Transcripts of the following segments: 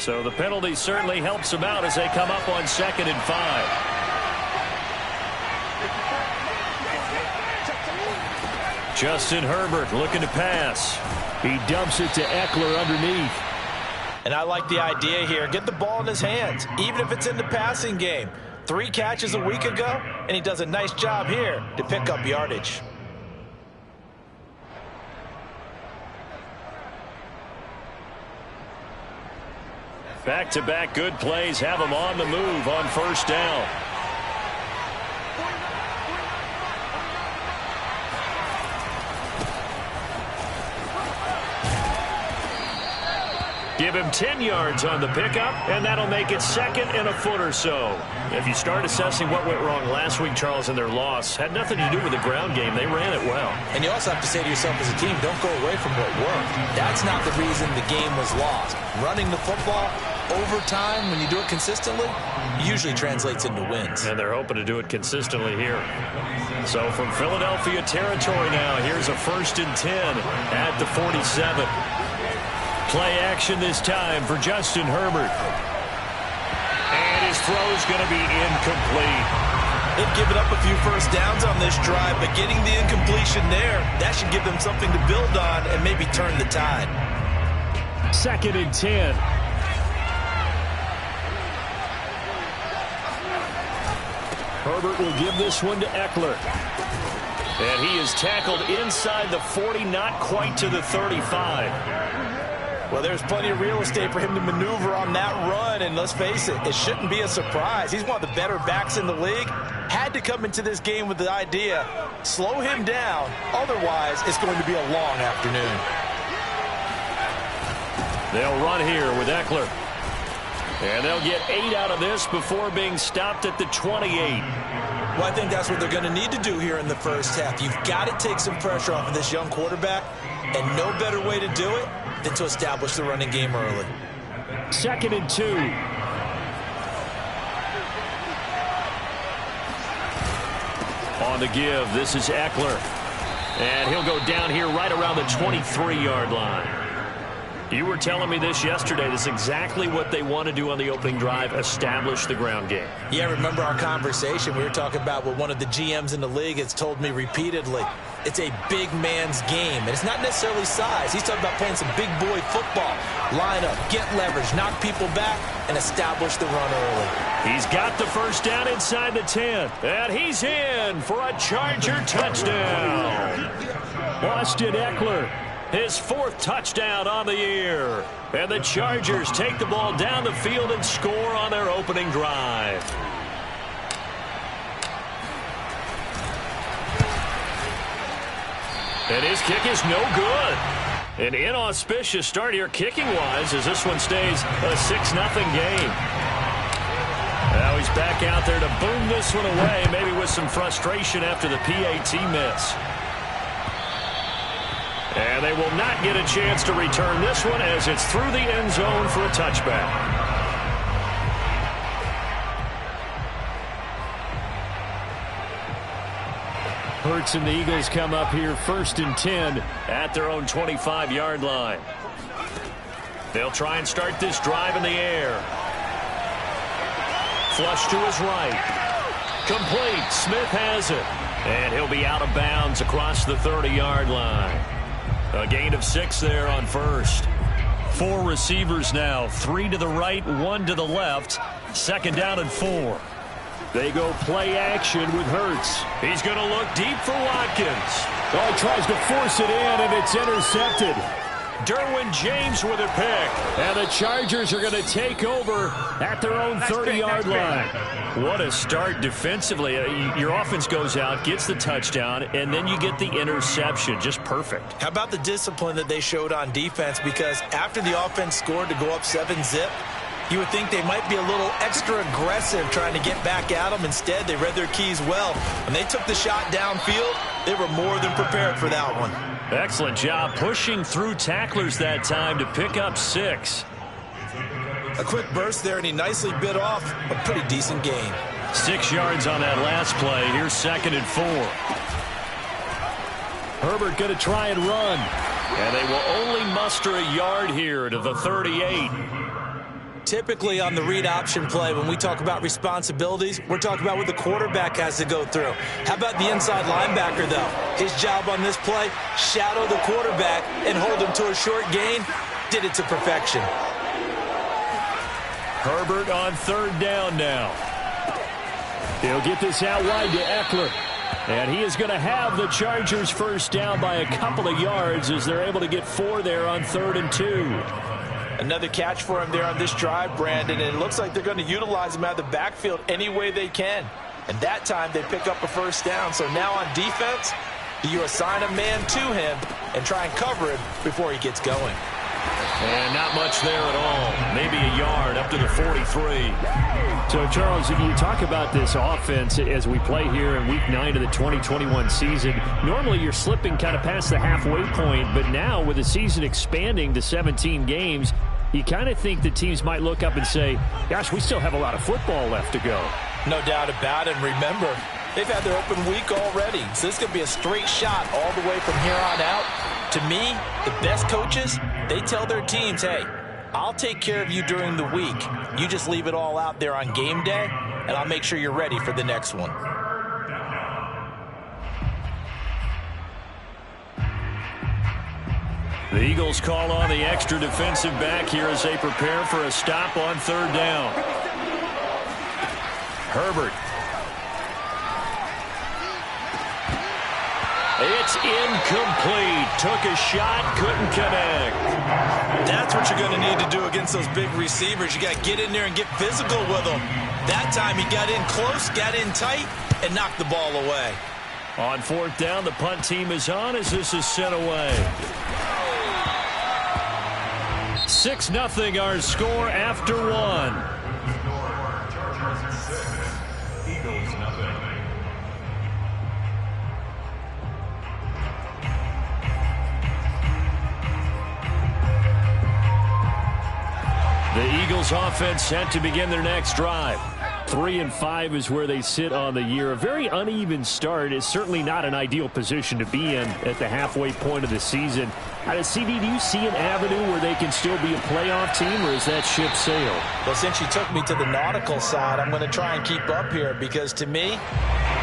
So the penalty certainly helps them out as they come up on 2nd and 5. Justin Herbert looking to pass. He dumps it to Eckler underneath. And I like the idea here. Get the ball in his hands, even if it's in the passing game. 3 catches a week ago, and he does a nice job here to pick up yardage. Back-to-back good plays have him on the move on 1st down. Give him 10 yards on the pickup, and that'll make it 2nd and a foot or so. If you start assessing what went wrong last week, Charles, in their loss, had nothing to do with the ground game. They ran it well. And you also have to say to yourself as a team, don't go away from what worked. That's not the reason the game was lost. Running the football over time, when you do it consistently, usually translates into wins. And they're hoping to do it consistently here. So from Philadelphia territory now, here's a 1st and 10 at the 47. Play action this time for Justin Herbert. And his throw's going to be incomplete. They've given up a few first downs on this drive, but getting the incompletion there, that should give them something to build on and maybe turn the tide. 2nd and 10. Herbert will give this one to Eckler. And he is tackled inside the 40, not quite to the 35. Well, there's plenty of real estate for him to maneuver on that run, and let's face it, it shouldn't be a surprise. He's one of the better backs in the league. Had to come into this game with the idea, slow him down, otherwise it's going to be a long afternoon. They'll run here with Eckler. And they'll get 8 out of this before being stopped at the 28. Well, I think that's what they're going to need to do here in the first half. You've got to take some pressure off of this young quarterback, and no better way to do it than to establish the running game early. 2nd and 2. On the give, this is Eckler. And he'll go down here right around the 23-yard line. You were telling me this yesterday. This is exactly what they want to do on the opening drive, establish the ground game. Yeah, remember our conversation. We were talking about what one of the GMs in the league has told me repeatedly. It's a big man's game, and it's not necessarily size. He's talking about playing some big boy football. Line up, get leverage, knock people back, and establish the run early. He's got the first down inside the 10, and he's in for a Charger touchdown. Austin Eckler, his 4th touchdown on the year. And the Chargers take the ball down the field and score on their opening drive. And his kick is no good. An inauspicious start here kicking-wise as this one stays a 6-0 game. Now he's back out there to boom this one away, maybe with some frustration after the PAT miss. And they will not get a chance to return this one as it's through the end zone for a touchback. Hurts and the Eagles come up here 1st and 10 at their own 25-yard line. They'll try and start this drive in the air. Flush to his right. Complete. Smith has it. And he'll be out of bounds across the 30-yard line. A gain of 6 there on 1st. 4 receivers now. 3 to the right, 1 to the left. 2nd down and 4. They go play action with Hurts. He's going to look deep for Watkins. Oh, he tries to force it in, and it's intercepted. Derwin James with a pick. And the Chargers are going to take over at their own 30-yard line. What a start defensively. Your offense goes out, gets the touchdown, and then you get the interception. Just perfect. How about the discipline that they showed on defense? Because after the offense scored to go up 7-zip, you would think they might be a little extra aggressive trying to get back at them. Instead, they read their keys well. When they took the shot downfield, they were more than prepared for that one. Excellent job pushing through tacklers that time to pick up 6. A quick burst there, and he nicely bit off a pretty decent gain. 6 yards on that last play. Here's 2nd and 4. Herbert going to try and run. And they will only muster a yard here to the 38. Typically on the read option play, when we talk about responsibilities, we're talking about what the quarterback has to go through. How about the inside linebacker, though? His job on this play, shadow the quarterback and hold him to a short gain. Did it to perfection. Herbert on third down now. He'll get this out wide to Eckler. And he is going to have the Chargers first down by a couple of yards as they're able to get 4 there on 3rd and 2. Another catch for him there on this drive, Brandon, and it looks like they're going to utilize him out of the backfield any way they can. And that time they pick up a first down. So now on defense, you assign a man to him and try and cover him before he gets going. And not much there at all. Maybe a yard up to the 43. So, Charles, if you talk about this offense as we play here in Week 9 of the 2021 season, normally you're slipping kind of past the halfway point, but now with the season expanding to 17 games, you kind of think the teams might look up and say, gosh, we still have a lot of football left to go. No doubt about it. And remember, they've had their open week already, so this could be a straight shot all the way from here on out. To me, the best coaches, they tell their teams, hey, I'll take care of you during the week. You just leave it all out there on game day, and I'll make sure you're ready for the next one. The Eagles call on the extra defensive back here as they prepare for a stop on 3rd down. Herbert. It's incomplete. Took a shot, couldn't connect. That's what you're going to need to do against those big receivers. You got to get in there and get physical with them. That time he got in close, got in tight, and knocked the ball away. On 4th down, the punt team is on as this is sent away. 6-0 our score after 1. The Eagles offense set to begin their next drive. 3-5 is where they sit on the year. A very uneven start is certainly not an ideal position to be in at the halfway point of the season. CD, do you see an avenue where they can still be a playoff team, or is that ship sailed? Well, since you took me to the nautical side, I'm going to try and keep up here because to me,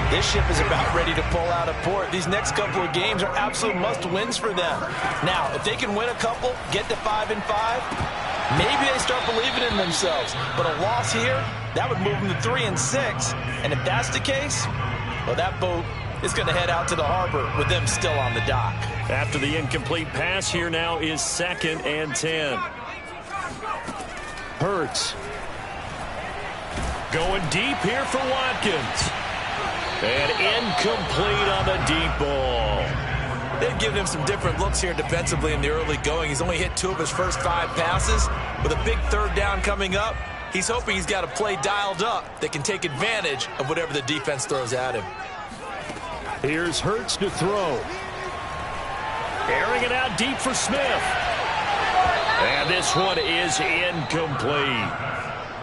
this ship is about ready to pull out of port. These next couple of games are absolute must-wins for them. Now, if they can win a couple, get to 5-5, maybe they start believing in themselves. But a loss here, that would move them to 3-6. And if that's the case, well, that boat is going to head out to the harbor with them still on the dock. After the incomplete pass, here now is 2nd and 10. Hurts. Going deep here for Watkins. And incomplete on the deep ball. They've given him some different looks here defensively in the early going. He's only hit 2 of his first 5 passes. With a big 3rd down coming up, he's hoping he's got a play dialed up that can take advantage of whatever the defense throws at him. Here's Hurts to throw. Airing it out deep for Smith. And this one is incomplete.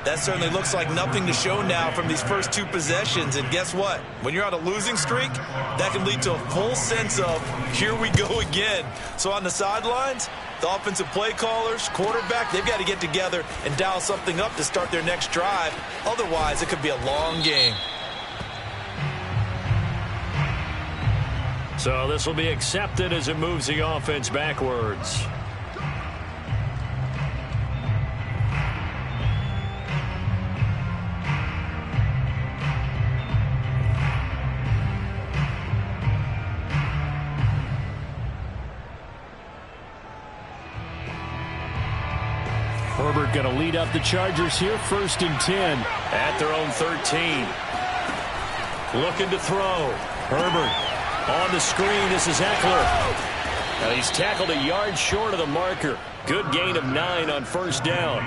That certainly looks like nothing to show now from these first 2 possessions. And guess what? When you're on a losing streak, that can lead to a full sense of, here we go again. So on the sidelines, the offensive play callers, quarterback, they've got to get together and dial something up to start their next drive. Otherwise, it could be a long game. So this will be accepted as it moves the offense backwards. Herbert going to lead up the Chargers here, 1st and 10. At their own 13. Looking to throw. Herbert on the screen. This is Eckler. And he's tackled a yard short of the marker. Good gain of 9 on 1st down.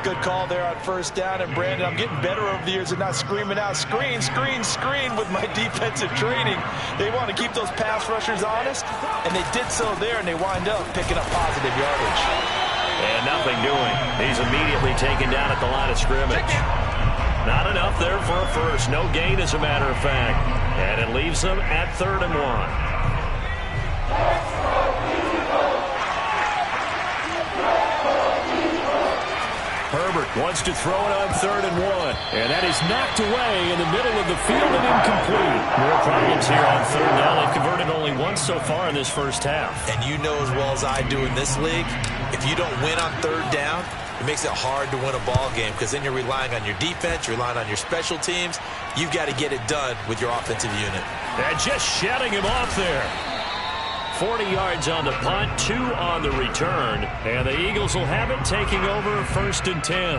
Good call there on 1st down. And, Brandon, I'm getting better over the years of not screaming out, screen, screen, screen with my defensive training. They want to keep those pass rushers honest, and they did so there, and they wind up picking up positive yardage. And nothing doing. He's immediately taken down at the line of scrimmage. Not enough there for a first. No gain, as a matter of fact. And it leaves them at 3rd and 1. Herbert Wants to throw it on 3rd and 1. And that is knocked away in the middle of the field and incomplete. More problems here on 3rd down. They've converted only once so far in this first half. And you know as well as I do in this league, if you don't win on 3rd down, it makes it hard to win a ball game because then you're relying on your defense, you're relying on your special teams. You've got to get it done with your offensive unit. And just shutting him off there. 40 yards on the punt, 2 on the return. And the Eagles will have it, taking over 1st and 10.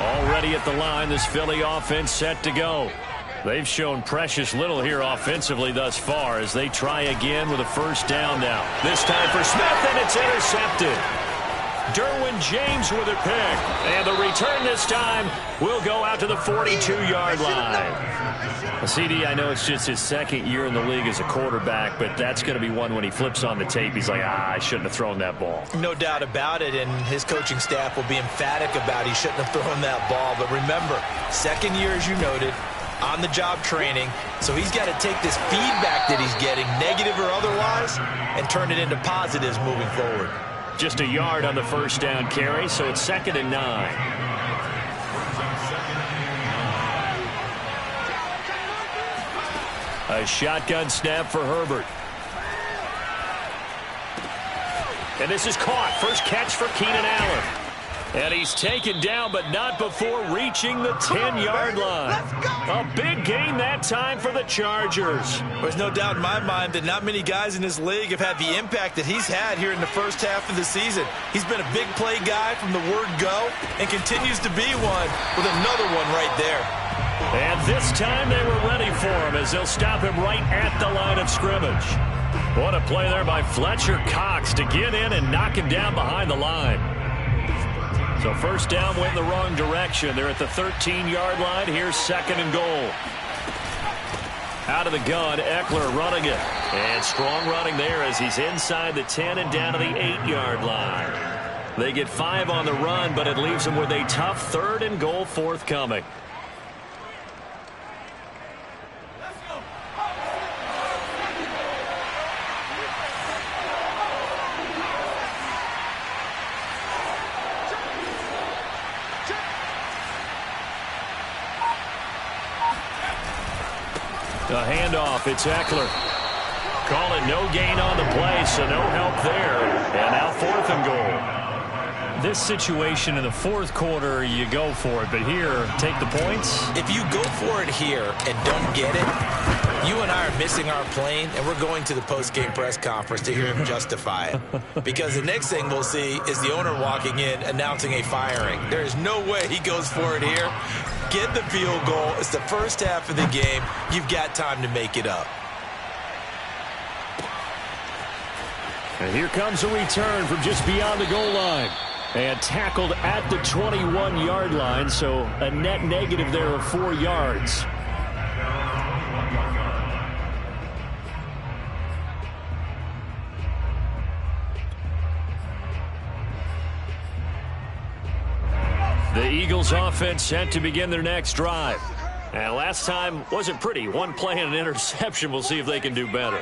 Already at the line, this Philly offense set to go. They've shown precious little here offensively thus far as they try again with a 1st down now. This time for Smith, and it's intercepted. Derwin James with a pick. And the return this time will go out to the 42-yard line. CD, I know it's just his 2nd year in the league as a quarterback, but that's going to be one when he flips on the tape. He's like, I shouldn't have thrown that ball. No doubt about it, and his coaching staff will be emphatic about he shouldn't have thrown that ball. But remember, 2nd year, as you noted, on-the-job training, so he's got to take this feedback that he's getting, negative or otherwise, and turn it into positives moving forward. Just a yard on the 1st down carry, so it's 2nd and 9. A shotgun snap for Herbert. And this is caught. First catch for Keenan Allen. And he's taken down, but not before reaching the 10-yard line. A big gain that time for the Chargers. There's no doubt in my mind that not many guys in this league have had the impact that he's had here in the first half of the season. He's been a big play guy from the word go and continues to be one with another one right there. And this time they were ready for him as they'll stop him right at the line of scrimmage. What a play there by Fletcher Cox to get in and knock him down behind the line. So 1st down went in the wrong direction. They're at the 13-yard line. Here's 2nd and goal. Out of the gun, Eckler running it. And strong running there as he's inside the 10 and down to the 8-yard line. They get 5 on the run, but it leaves them with a tough 3rd and goal forthcoming. A handoff, it's Eckler. Call it no gain on the play, so no help there. And now 4th and goal. This situation in the 4th quarter, you go for it. But here, take the points. If you go for it here and don't get it, you and I are missing our plane, and we're going to the post-game press conference to hear him justify it. Because the next thing we'll see is the owner walking in announcing a firing. There is no way he goes for it here. Get the field goal. It's the first half of the game. You've got time to make it up. And here comes a return from just beyond the goal line. And tackled at the 21-yard line, so a net negative there of 4 yards. The Eagles offense set to begin their next drive. And last time wasn't pretty. One play and an interception. We'll see if they can do better.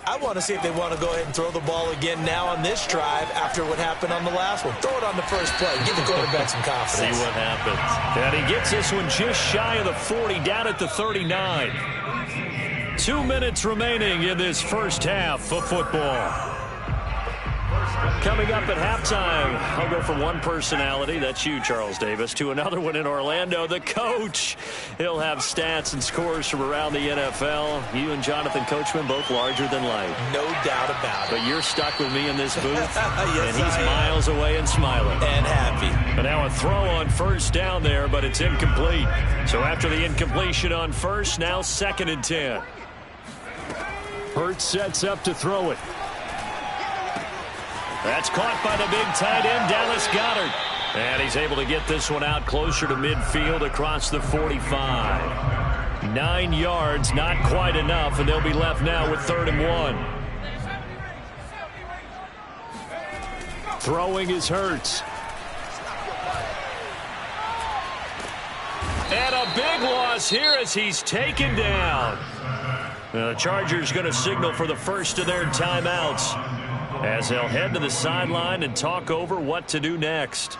I want to see if they want to go ahead and throw the ball again now on this drive after what happened on the last one. Throw it on the first play. Give the quarterback some confidence. See what happens. And he gets this one just shy of the 40, down at the 39. 2 minutes remaining in this first half of football. Coming up at halftime, I'll go from one personality, that's you, Charles Davis, to another one in Orlando, the coach. He'll have stats and scores from around the NFL. You and Jonathan Coachman, both larger than life. No doubt about it. But you're stuck with me in this booth, yes, and he's miles away and smiling. And happy. And now a throw on 1st down there, but it's incomplete. So after the incompletion on 1st, now 2nd and 10. Hurts sets up to throw it. That's caught by the big tight end, Dallas Goedert. And he's able to get this one out closer to midfield across the 45. 9 yards, not quite enough, and they'll be left now with 3rd and 1. Throwing is Hurts. And a big loss here as he's taken down. The Chargers going to signal for the first of their timeouts. as they'll head to the sideline and talk over what to do next.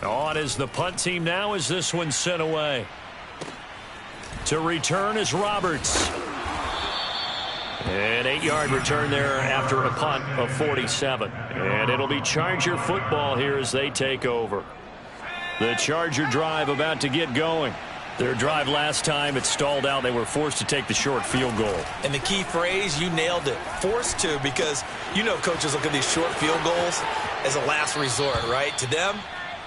On is the punt team now as this one's sent away. To return is Roberts. An 8-yard return there after a punt of 47. And it'll be Charger football here as they take over. The Charger drive about to get going. Their drive last time, it stalled out. They were forced to take the short field goal. And the key phrase, you nailed it, forced to, because you know coaches look at these short field goals as a last resort, right? To them,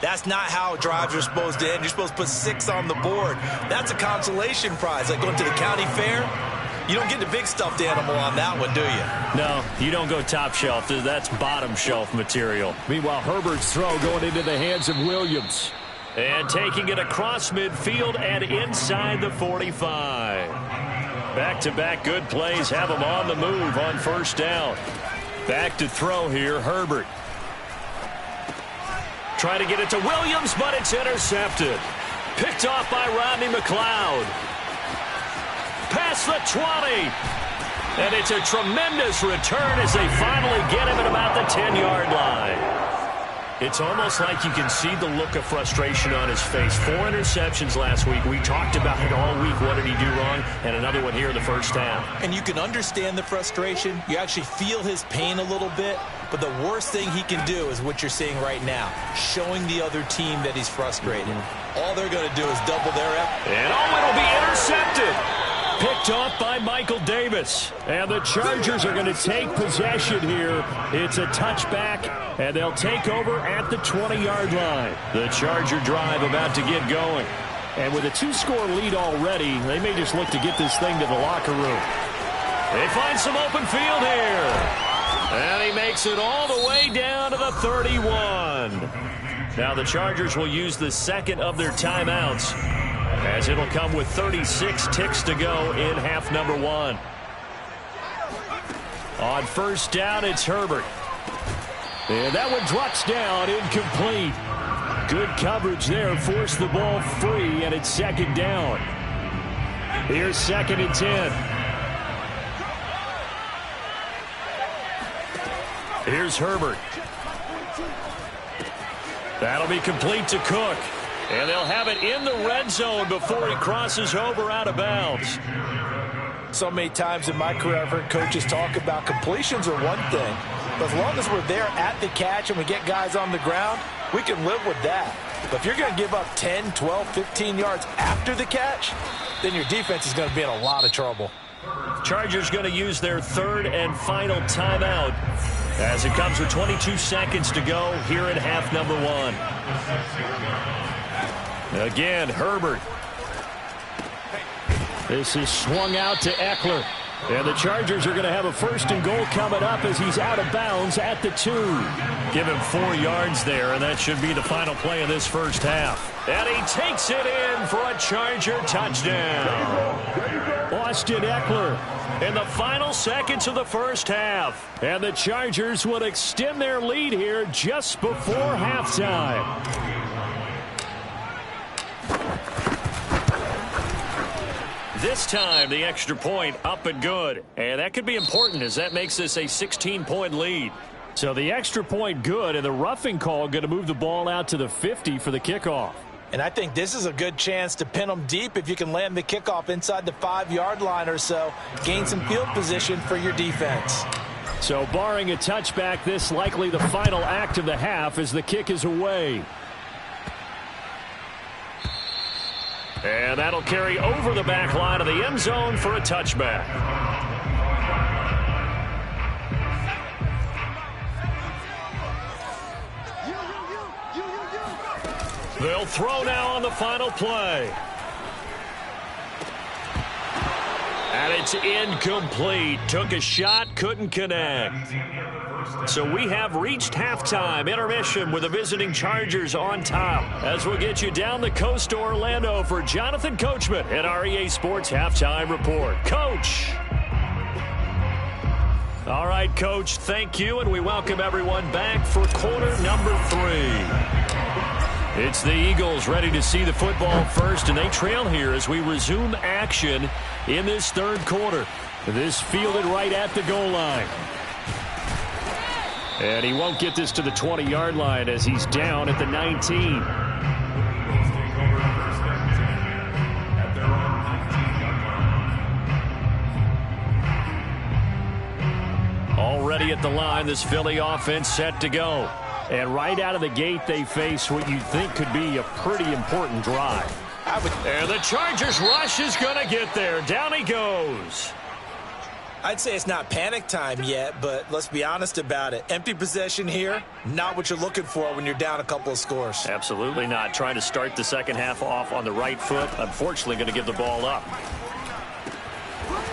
that's not how drives are supposed to end. You're supposed to put 6 on the board. That's a consolation prize, like going to the county fair. You don't get the big stuffed animal on that one, do you? No, you don't go top shelf. That's bottom shelf material. Meanwhile, Herbert's throw going into the hands of Williams. And taking it across midfield and inside the 45. Back-to-back good plays have him on the move on first down. Back to throw here, Herbert. Trying to get it to Williams, but it's intercepted. Picked off by Rodney McLeod. Past the 20. And it's a tremendous return as they finally get him at about the 10-yard line. It's almost like you can see the look of frustration on his face. 4 interceptions last week. We talked about it all week. What did he do wrong? And another one here in the first half. And you can understand the frustration. You actually feel his pain a little bit. But the worst thing he can do is what you're seeing right now, showing the other team that he's frustrated. All they're going to do is double their effort. And it'll be intercepted. Picked off by Michael Davis. And the Chargers are going to take possession here. It's a touchback, and they'll take over at the 20-yard line. The Charger drive about to get going. And with a 2-score lead already, they may just look to get this thing to the locker room. They find some open field here. And he makes it all the way down to the 31. Now the Chargers will use the second of their timeouts, as it'll come with 36 ticks to go in half number 1. On first down, it's Herbert. And that one drops down, incomplete. Good coverage there, forced the ball free, and it's second down. Here's 2nd and 10. Here's Herbert. That'll be complete to Cook. And they'll have it in the red zone before he crosses over out of bounds. So many times in my career, I've heard coaches talk about completions are one thing. But as long as we're there at the catch and we get guys on the ground, we can live with that. But if you're going to give up 10, 12, 15 yards after the catch, then your defense is going to be in a lot of trouble. Chargers going to use their 3rd and final timeout as it comes with 22 seconds to go here in half number 1. Again, Herbert. This is swung out to Eckler. And the Chargers are going to have a 1st and goal coming up as he's out of bounds at the 2. Give him 4 yards there, and that should be the final play of this first half. And he takes it in for a Charger touchdown. Austin Eckler in the final seconds of the first half. And the Chargers will extend their lead here just before halftime. This time, the extra point up and good. And that could be important as that makes this a 16-point lead. So the extra point good, and the roughing call going to move the ball out to the 50 for the kickoff. And I think this is a good chance to pin them deep if you can land the kickoff inside the 5-yard line or so. Gain some field position for your defense. So barring a touchback, this likely the final act of the half as the kick is away. And that'll carry over the back line of the end zone for a touchback. They'll throw now on the final play. And it's incomplete. Took a shot, couldn't connect. So we have reached halftime. Intermission with the visiting Chargers on top. As we'll get you down the coast to Orlando for Jonathan Coachman at our EA Sports Halftime Report. Coach. All right, Coach, thank you, and we welcome everyone back for quarter number 3. It's the Eagles ready to see the football first, and they trail here as we resume action in this third quarter. This fielded right at the goal line. And he won't get this to the 20-yard line as he's down at the 19. Already at the line, this Philly offense set to go. And right out of the gate, they face what you think could be a pretty important drive. And the Chargers rush is going to get there. Down he goes. I'd say it's not panic time yet, but let's be honest about it. Empty possession here, not what you're looking for when you're down a couple of scores. Absolutely not. Trying to start the second half off on the right foot. Unfortunately, going to give the ball up.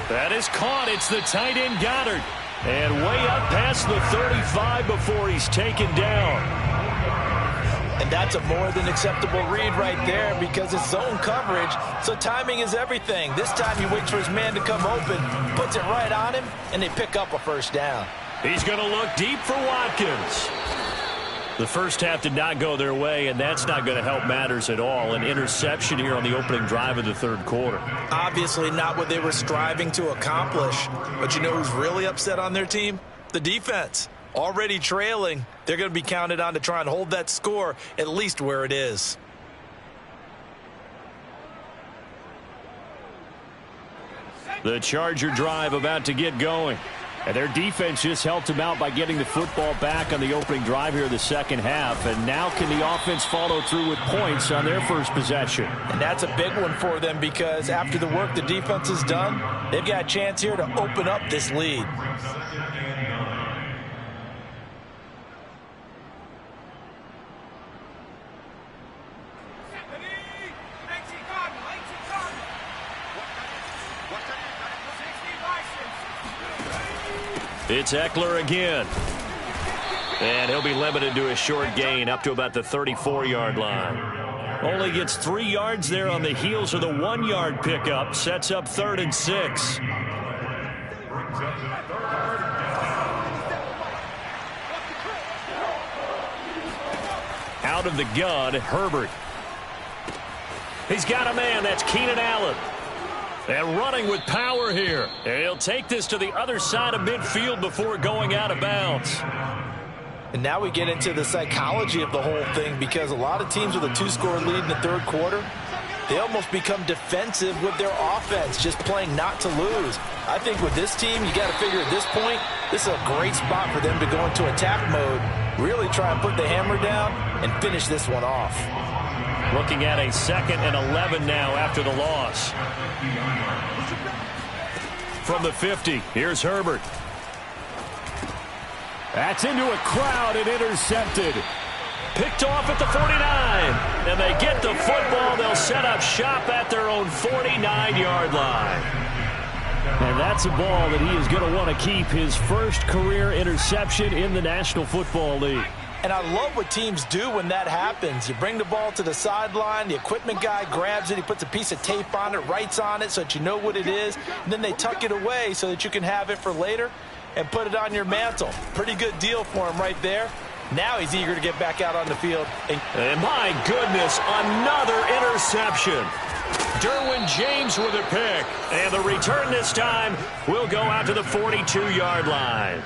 That is caught. It's the tight end Goddard. And way up past the 35 before he's taken down. And that's a more than acceptable read right there because it's zone coverage, so timing is everything. This time he waits for his man to come open, puts it right on him, and they pick up a first down. He's going to look deep for Watkins. The first half did not go their way, and that's not going to help matters at all. An interception here on the opening drive of the third quarter. Obviously not what they were striving to accomplish. But you know who's really upset on their team? The defense. Already trailing. They're going to be counted on to try and hold that score at least where it is. The Charger drive about to get going. And their defense just helped them out by getting the football back on the opening drive here in the second half. And now can the offense follow through with points on their first possession? And that's a big one for them because after the work the defense has done, they've got a chance here to open up this lead. It's Eckler again. And he'll be limited to a short gain up to about the 34-yard line. Only gets 3 yards there on the heels of the 1-yard pickup. Sets up 3rd and 6. Out of the gun, Herbert. He's got a man. That's Keenan Allen. And running with power here. And he'll take this to the other side of midfield before going out of bounds. And now we get into the psychology of the whole thing because a lot of teams with a 2-score lead in the third quarter, they almost become defensive with their offense, just playing not to lose. I think with this team, you got to figure at this point, this is a great spot for them to go into attack mode, really try and put the hammer down and finish this one off. Looking at a 2nd and 11 now after the loss. From the 50, here's Herbert. That's into a crowd and intercepted. Picked off at the 49. And they get the football. They'll set up shop at their own 49-yard line. And that's a ball that he is going to want to keep, his first career interception in the National Football League. And I love what teams do when that happens. You bring the ball to the sideline, the equipment guy grabs it, he puts a piece of tape on it, writes on it so that you know what it is, and then they tuck it away so that you can have it for later and put it on your mantle. Pretty good deal for him right there. Now he's eager to get back out on the field. And my goodness, another interception. Derwin James with a pick. And the return this time will go out to the 42-yard line.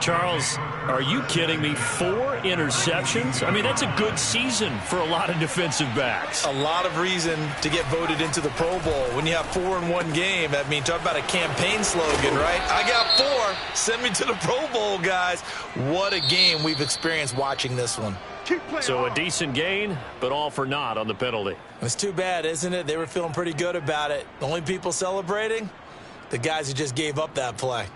Charles, are you kidding me? 4 interceptions? I mean, that's a good season for a lot of defensive backs. A lot of reason to get voted into the Pro Bowl. When you have 4 in one game, I mean, talk about a campaign slogan, right? I got 4. Send me to the Pro Bowl, guys. What a game we've experienced watching this one. So a decent gain, but all for naught on the penalty. It's too bad, isn't it? They were feeling pretty good about it. The only people celebrating? The guys who just gave up that play.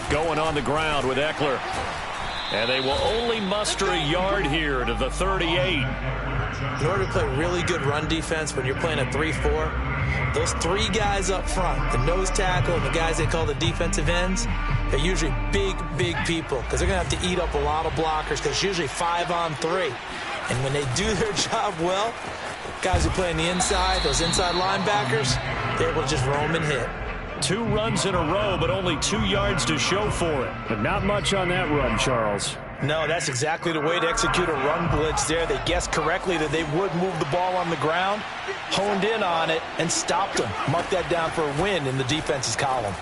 Going on the ground with Eckler. And they will only muster a yard here to the 38. In order to play really good run defense when you're playing a 3-4, those 3 guys up front, the nose tackle and the guys they call the defensive ends, they're usually big, big people because they're going to have to eat up a lot of blockers because it's usually 5 on 3. And when they do their job well, guys who play on the inside, those inside linebackers, they're able to just roam and hit. 2 runs in a row, but only 2 yards to show for it. But not much on that run, Charles. No, that's exactly the way to execute a run blitz there. They guessed correctly that they would move the ball on the ground, honed in on it, and stopped them. Mark that down for a win in the defense's column.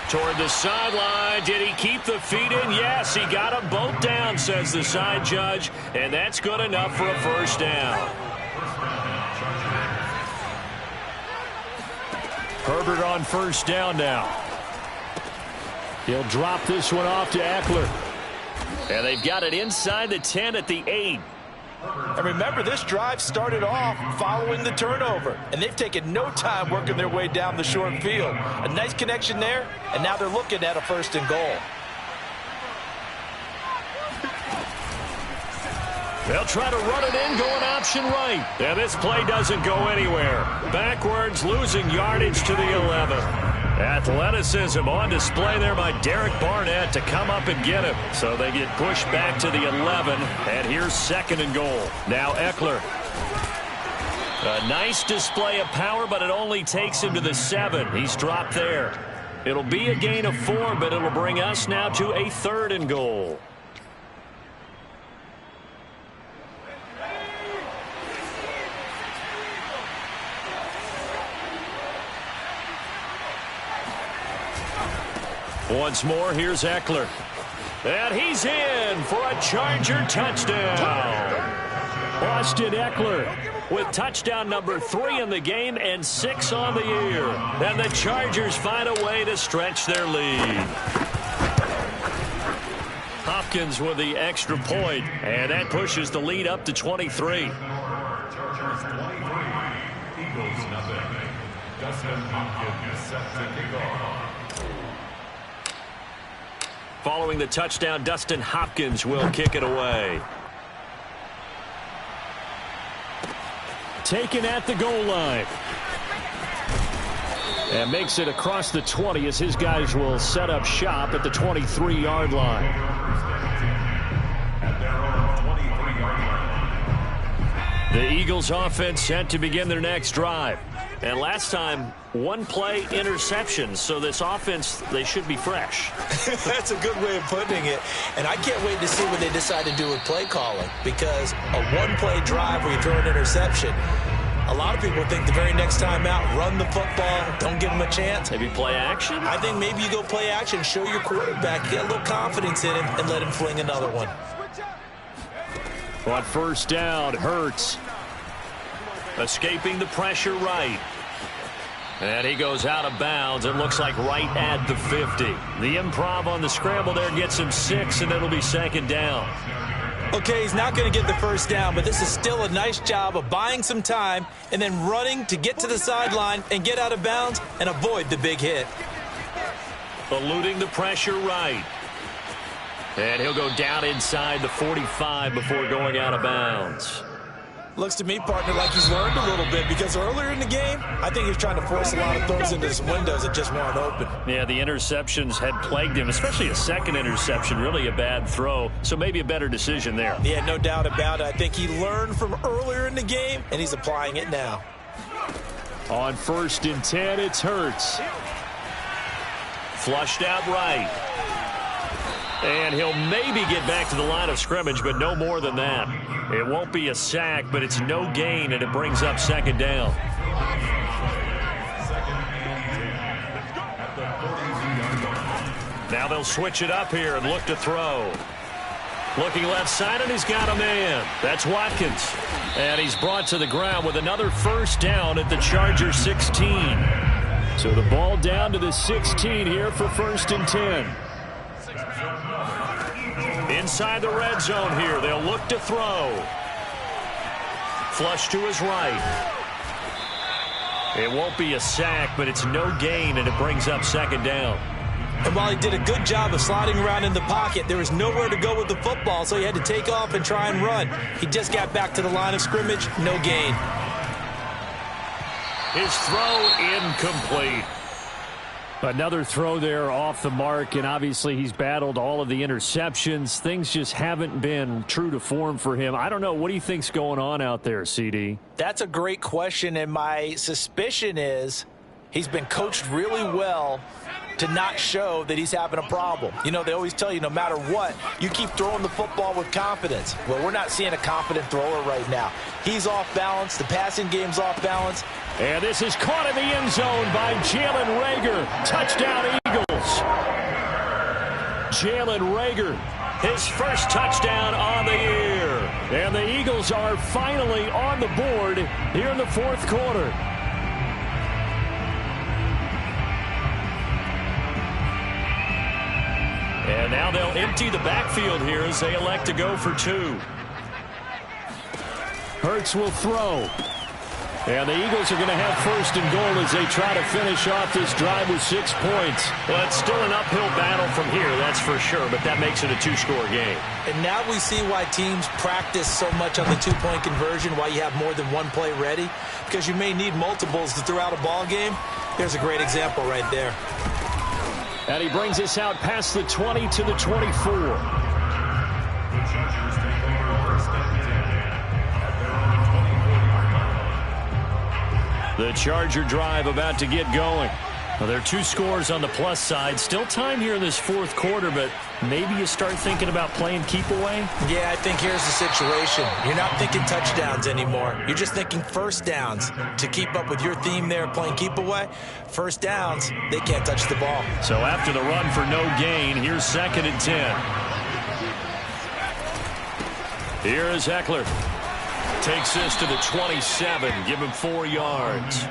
Toward the sideline. Did he keep the feet in? Yes, he got them both down, says the side judge, and that's good enough for a first down. Herbert on first down now. He'll drop this one off to Eckler. And they've got it inside the 10 at the 8. And remember, this drive started off following the turnover, and they've taken no time working their way down the short field. A nice connection there, and now they're looking at a 1st and goal. They'll try to run it in, going option right. And this play doesn't go anywhere. Backwards, losing yardage to the 11. Athleticism on display there by Derek Barnett to come up and get him. So they get pushed back to the 11, and here's 2nd and goal. Now Eckler. A nice display of power, but it only takes him to the 7. He's dropped there. It'll be a gain of 4, but it'll bring us now to a 3rd and goal. Once more, here's Eckler. And he's in for a Charger touchdown. Austin Eckler with touchdown number 3 in the game and 6 on the year. And the Chargers find a way to stretch their lead. Hopkins with the extra point, and that pushes the lead up to 23. Chargers 23, Eagles nothing. Dustin Hopkins set to kick off. Following the touchdown, Dustin Hopkins will kick it away. Taken at the goal line. And makes it across the 20 as his guys will set up shop at the 23-yard line. At their own 23-yard line. The Eagles offense set to begin their next drive. And last time, 1 play interception. So this offense, they should be fresh. That's a good way of putting it. And I can't wait to see what they decide to do with play calling. Because a 1-play drive where you throw an interception, a lot of people think the very next time out, run the football, don't give them a chance. Maybe play action? I think maybe you go play action, show your quarterback, get a little confidence in him, and let him fling another one. On first down, Hurts. Escaping the pressure right. And he goes out of bounds. It looks like right at the 50. The improv on the scramble there gets him 6, and it'll be 2nd down. Okay, he's not going to get the first down, but this is still a nice job of buying some time and then running to get to the sideline and get out of bounds and avoid the big hit. Eluding the pressure right. And he'll go down inside the 45 before going out of bounds. Looks to me, partner, like he's learned a little bit because earlier in the game, I think he was trying to force a lot of throws into some windows that just weren't open. Yeah, the interceptions had plagued him, especially a second interception, really a bad throw. So maybe a better decision there. Yeah, no doubt about it. I think he learned from earlier in the game, and he's applying it now. On 1st and 10, it's Hurts. Flushed out right. And he'll maybe get back to the line of scrimmage, but no more than that. It won't be a sack, but it's no gain, and it brings up 2nd down. Now they'll switch it up here and look to throw. Looking left side, and he's got a man. That's Watkins. And he's brought to the ground with another first down at the Chargers 16. So the ball down to the 16 here for 1st and 10. Inside the red zone here. They'll look to throw. Flush to his right. It won't be a sack, but it's no gain, and it brings up 2nd down. And while he did a good job of sliding around in the pocket, there was nowhere to go with the football, so he had to take off and try and run. He just got back to the line of scrimmage, no gain. His throw incomplete. Another throw there off the mark, and obviously he's battled all of the interceptions. Things just haven't been true to form for him. I don't know. What do you think's going on out there, CD? That's a great question, and my suspicion is He's been coached really well to not show that he's having a problem. You know, they always tell you no matter what, you keep throwing the football with confidence. Well, we're not seeing a confident thrower right now. He's off balance. The passing game's off balance. And this is caught in the end zone by Jalen Reagor. Touchdown, Eagles. Jalen Reagor, his first touchdown on the year. And the Eagles are finally on the board here in the fourth quarter. And now they'll empty the backfield here as they elect to go for two. Hurts will throw. And the Eagles are going to have first and goal as they try to finish off this drive with 6 points. Well, it's still an uphill battle from here, that's for sure, but that makes it a two-score game. And now we see why teams practice so much on the two-point conversion, why you have more than one play ready, because you may need multiples to throw out a ball game. There's a great example right there. And he brings us out past the 20 to the 24. The Chargers take over first and 10 at their own 24-yard line. The Charger drive about to get going. Well, there are 2 scores on the plus side. Still time here in this fourth quarter, but maybe you start thinking about playing keep away? Yeah, I think here's the situation. You're not thinking touchdowns anymore. You're just thinking first downs. To keep up with your theme there, playing keep away, first downs, they can't touch the ball. So after the run for no gain, here's 2nd and 10. Here is Eckler. Takes this to the 27. Give him 4 yards.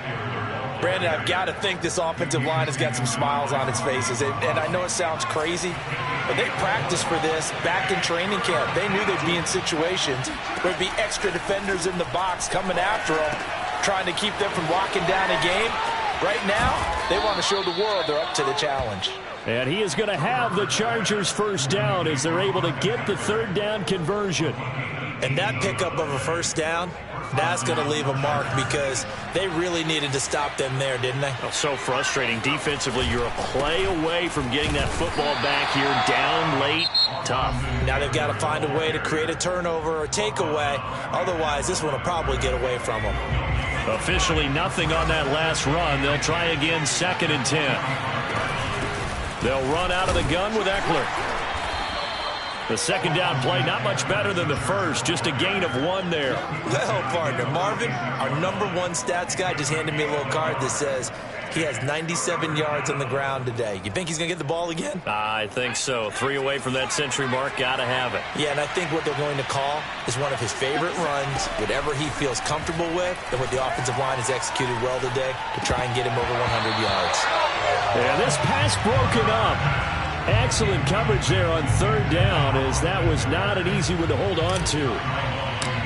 Brandon, I've got to think this offensive line has got some smiles on its faces. And I know it sounds crazy, but they practiced for this back in training camp. They knew they'd be in situations where there'd be extra defenders in the box coming after them, trying to keep them from locking down a game. Right now, they want to show the world they're up to the challenge. And he is going to have the Chargers first down as they're able to get the 3rd down conversion. And that pickup of a first down, that's going to leave a mark because they really needed to stop them there, didn't they? Oh, so frustrating. Defensively, you're a play away from getting that football back here. Down late, tough. Now they've got to find a way to create a turnover or takeaway. Otherwise, this one will probably get away from them. Officially nothing on that last run. They'll try again 2nd and 10. They'll run out of the gun with Eckler. The 2nd down play, not much better than the first. Just a gain of 1 there. Well, partner, Marvin, our #1 stats guy just handed me a little card that says he has 97 yards on the ground today. You think he's going to get the ball again? I think so. 3 away from that century mark. Got to have it. Yeah, and I think what they're going to call is one of his favorite runs, whatever he feels comfortable with, and what the offensive line has executed well today to try and get him over 100 yards. Yeah, this pass broken up. Excellent coverage there on 3rd down, as that was not an easy one to hold on to.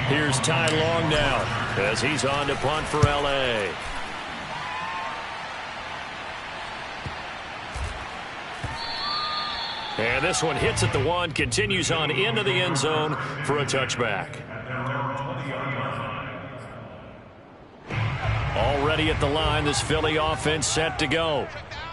Here's Ty Long now as he's on to punt for L.A. And this one hits at the 1, continues on into the end zone for a touchback. Already at the line, this Philly offense set to go.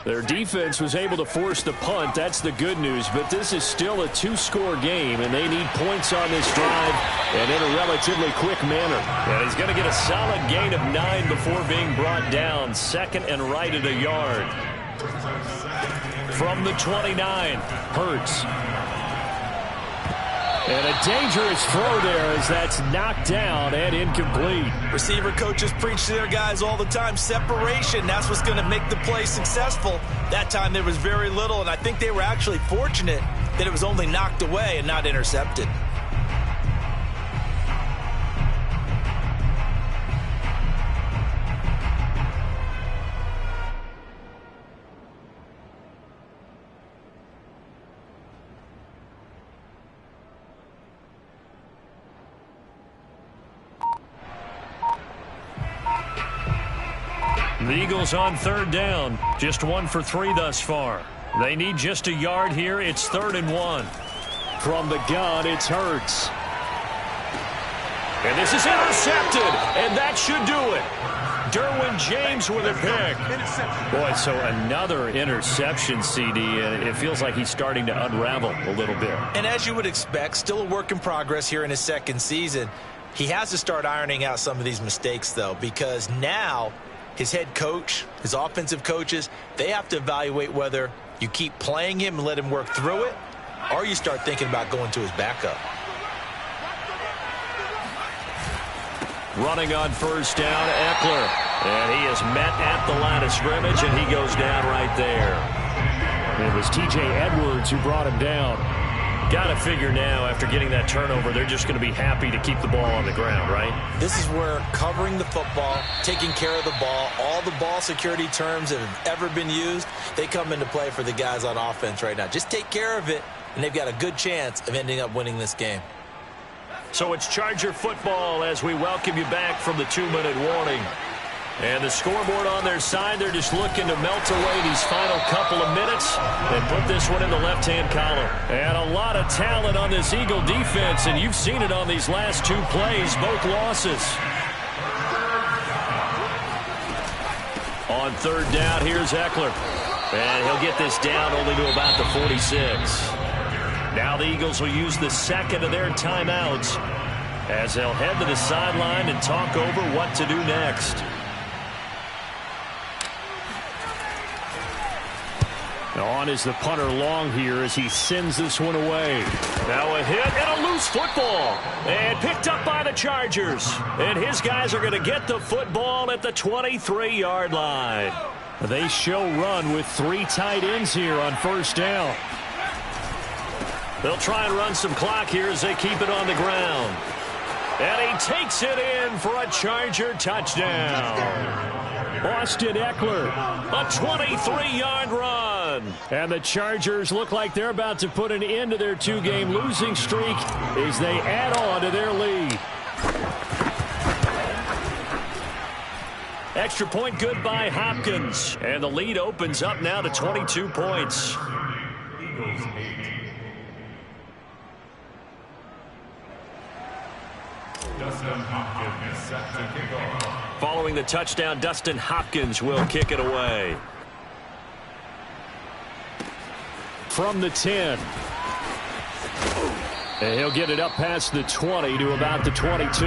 Their defense was able to force the punt. That's the good news. But this is still a 2-score game, and they need points on this drive and in a relatively quick manner. And he's going to get a solid gain of 9 before being brought down. 2nd and right at a yard. From the 29, Hurts. And a dangerous throw there as that's knocked down and incomplete. Receiver coaches preach to their guys all the time. Separation, that's what's going to make the play successful. That time there was very little, and I think they were actually fortunate that it was only knocked away and not intercepted. The Eagles on 3rd down. Just 1 for 3 thus far. They need just a yard here. It's 3rd and 1. From the gun, it's Hurts. And this is intercepted, and that should do it. Derwin James with a pick. Boy, so another interception, CD, and it feels like he's starting to unravel a little bit. And as you would expect, still a work in progress here in his 2nd season. He has to start ironing out some of these mistakes, though, because now his head coach, his offensive coaches, they have to evaluate whether you keep playing him and let him work through it, or you start thinking about going to his backup. Running on first down, Eckler. And he is met at the line of scrimmage, and he goes down right there. It was T.J. Edwards who brought him down. Got to figure now, after getting that turnover, they're just going to be happy to keep the ball on the ground, right? This is where covering the football, taking care of the ball, all the ball security terms that have ever been used, they come into play for the guys on offense right now. Just take care of it, and they've got a good chance of ending up winning this game. So it's Charger football as we welcome you back from the 2-minute warning. And the scoreboard on their side, they're just looking to melt away these final couple of minutes and put this one in the left-hand column. And a lot of talent on this Eagle defense, and you've seen it on these last two plays, both losses. On third down, here's Eckler. And he'll get this down only to about the 46. Now the Eagles will use the second of their timeouts as they'll head to the sideline and talk over what to do next. On is the punter long here as he sends this one away. Now a hit and a loose football. And picked up by the Chargers. And his guys are going to get the football at the 23-yard line. They show run with three tight ends here on first down. They'll try and run some clock here as they keep it on the ground. And he takes it in for a Charger touchdown. Austin Eckler, a 23-yard run. And the Chargers look like they're about to put an end to their two-game losing streak as they add on to their lead. Extra point good by Hopkins. And the lead opens up now to 22 points. Eagles 8. Dustin Hopkins is set to kick off. Following the touchdown, Dustin Hopkins will kick it away. From the 10. And he'll get it up past the 20 to about the 22.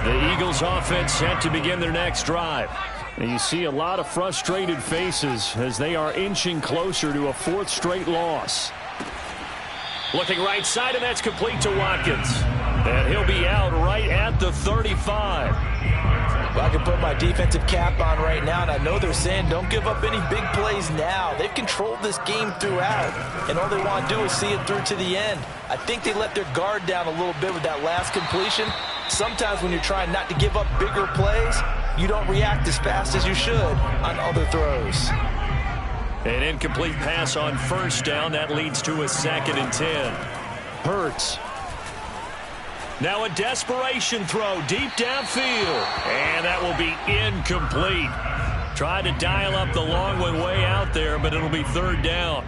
The Eagles offense set to begin their next drive. And you see a lot of frustrated faces as they are inching closer to a fourth straight loss. Looking right side, and that's complete to Watkins. And he'll be out right at the 35. Well, I can put my defensive cap on right now, and I know they're saying don't give up any big plays now. They've controlled this game throughout, and all they want to do is see it through to the end. I think they let their guard down a little bit with that last completion. Sometimes when you're trying not to give up bigger plays, you don't react as fast as you should on other throws. An incomplete pass on first down. That leads to a 2nd and 10. Hurts. Now a desperation throw deep downfield. And that will be incomplete. Tried to dial up the long one way out there, but it'll be third down.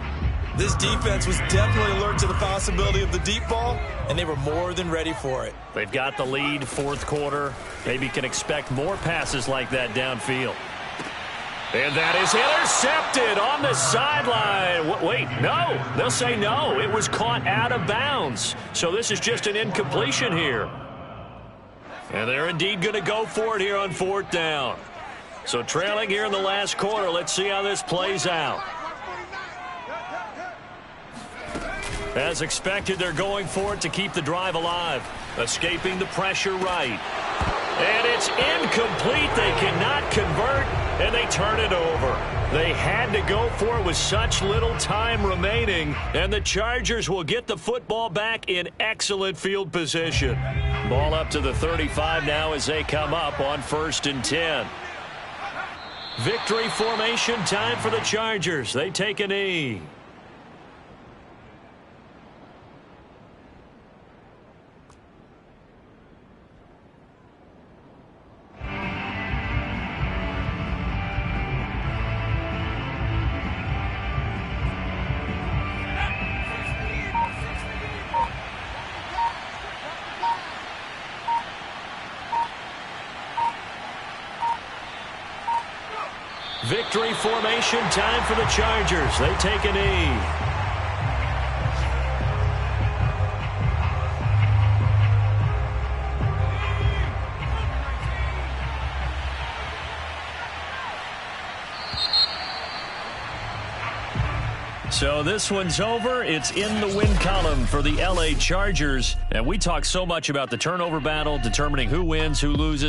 This defense was definitely alert to the possibility of the deep ball, and they were more than ready for it. They've got the lead, fourth quarter. Maybe can expect more passes like that downfield. And that is intercepted on the sideline. Wait, no. They'll say no. It was caught out of bounds. So this is just an incompletion here. And they're indeed going to go for it here on fourth down. So trailing here in the last quarter. Let's see how this plays out. As expected, they're going for it to keep the drive alive. Escaping the pressure right. And it's incomplete. They cannot convert, and they turn it over. They had to go for it with such little time remaining, and the Chargers will get the football back in excellent field position. Ball up to the 35 now as they come up on 1st and 10. Victory formation time for the Chargers. They take a knee. Victory formation time for the Chargers. They take a knee. So this one's over. It's in the win column for the L.A. Chargers. And we talk so much about the turnover battle, determining who wins, who loses.